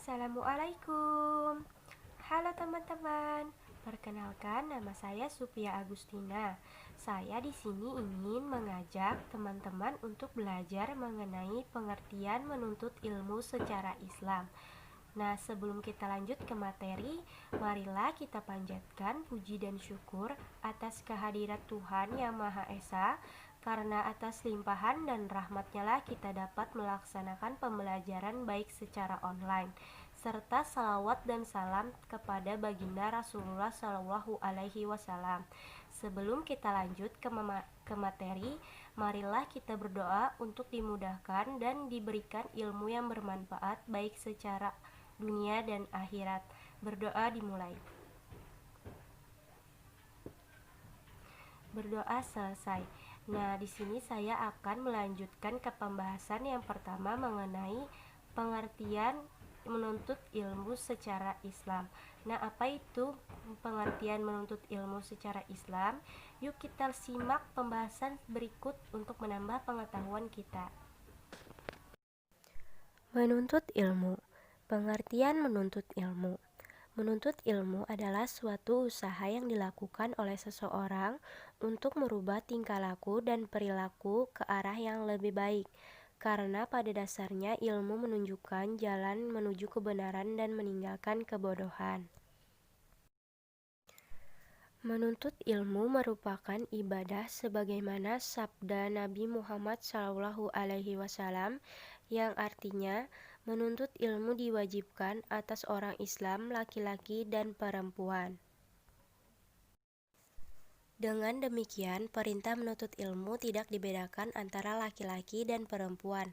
Assalamualaikum. Halo teman-teman. Perkenalkan, nama saya Supia Agustina. Saya di sini ingin mengajak teman-teman untuk belajar mengenai pengertian menuntut ilmu secara Islam. Nah, sebelum kita lanjut ke materi, marilah kita panjatkan puji dan syukur atas kehadirat Tuhan Yang Maha Esa, karena atas limpahan dan rahmatnya lah kita dapat melaksanakan pembelajaran baik secara online, serta salawat dan salam kepada baginda Rasulullah Shallallahu Alaihi Wasallam. Sebelum kita lanjut ke materi, marilah kita berdoa untuk dimudahkan dan diberikan ilmu yang bermanfaat baik secara dunia dan akhirat. Berdoa dimulai. Berdoa selesai. Nah, di sini saya akan melanjutkan ke pembahasan yang pertama mengenai pengertian menuntut ilmu secara Islam. Nah, apa itu pengertian menuntut ilmu secara Islam? Yuk kita simak pembahasan berikut untuk menambah pengetahuan kita. Menuntut ilmu. Pengertian menuntut ilmu. Menuntut ilmu adalah suatu usaha yang dilakukan oleh seseorang untuk merubah tingkah laku dan perilaku ke arah yang lebih baik, karena pada dasarnya ilmu menunjukkan jalan menuju kebenaran dan meninggalkan kebodohan. Menuntut ilmu merupakan ibadah sebagaimana sabda Nabi Muhammad SAW yang artinya menuntut ilmu diwajibkan atas orang Islam laki-laki dan perempuan. Dengan demikian, perintah menuntut ilmu tidak dibedakan antara laki-laki dan perempuan.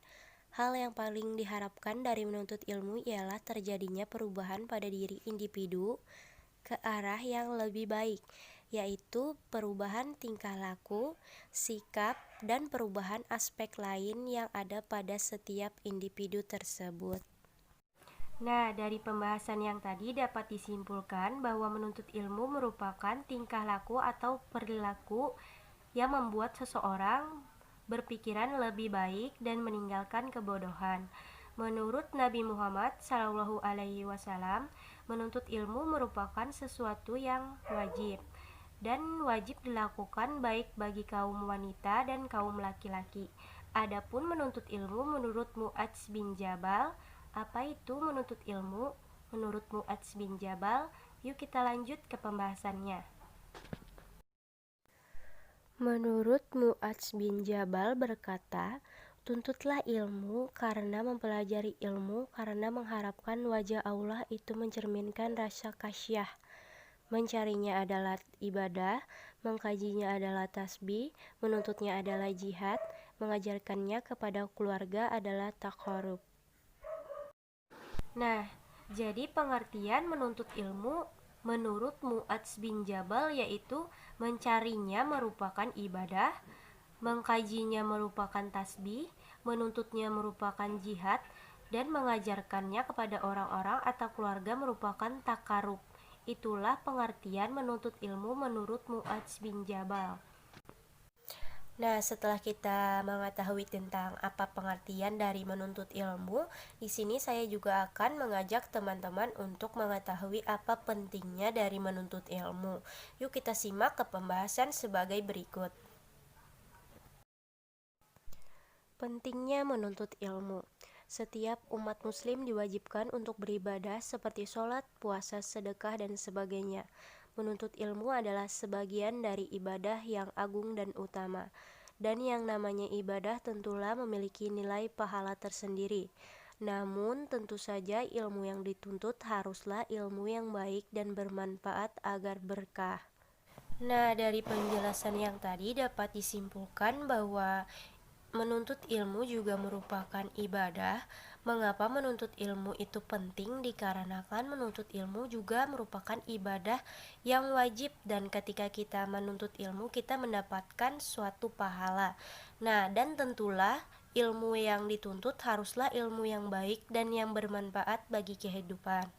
Hal yang paling diharapkan dari menuntut ilmu ialah terjadinya perubahan pada diri individu ke arah yang lebih baik, yaitu perubahan tingkah laku, sikap, dan perubahan aspek lain yang ada pada setiap individu tersebut. Nah, dari pembahasan yang tadi dapat disimpulkan bahwa menuntut ilmu merupakan tingkah laku atau perilaku yang membuat seseorang berpikiran lebih baik dan meninggalkan kebodohan. Menurut Nabi Muhammad SAW, menuntut ilmu merupakan sesuatu yang wajib dan wajib dilakukan baik bagi kaum wanita dan kaum laki-laki. Adapun menuntut ilmu menurut Mu'adz bin Jabal, apa itu menuntut ilmu? Menurut Mu'adz bin Jabal, yuk kita lanjut ke pembahasannya. Menurut Mu'adz bin Jabal berkata, tuntutlah ilmu karena mempelajari ilmu karena mengharapkan wajah Allah itu mencerminkan rasa khasyah. Mencarinya adalah ibadah, mengkajinya adalah tasbih, menuntutnya adalah jihad, mengajarkannya kepada keluarga adalah taqarrub. Nah, jadi pengertian menuntut ilmu menurut Mu'adz bin Jabal yaitu mencarinya merupakan ibadah, mengkajinya merupakan tasbih, menuntutnya merupakan jihad, dan mengajarkannya kepada orang-orang atau keluarga merupakan takarub. Itulah pengertian menuntut ilmu menurut Mu'adz bin Jabal. Nah, setelah kita mengetahui tentang apa pengertian dari menuntut ilmu, di sini saya juga akan mengajak teman-teman untuk mengetahui apa pentingnya dari menuntut ilmu. Yuk kita simak ke pembahasan sebagai berikut. Pentingnya menuntut ilmu. Setiap umat muslim diwajibkan untuk beribadah seperti sholat, puasa, sedekah, dan sebagainya. Menuntut ilmu adalah sebagian dari ibadah yang agung dan utama. Dan yang namanya ibadah tentulah memiliki nilai pahala tersendiri. Namun tentu saja ilmu yang dituntut haruslah ilmu yang baik dan bermanfaat agar berkah. Nah, dari penjelasan yang tadi dapat disimpulkan bahwa menuntut ilmu juga merupakan ibadah. Mengapa menuntut ilmu itu penting? Dikarenakan menuntut ilmu juga merupakan ibadah yang wajib, dan ketika kita menuntut ilmu kita mendapatkan suatu pahala. Nah, dan tentulah ilmu yang dituntut haruslah ilmu yang baik dan yang bermanfaat bagi kehidupan.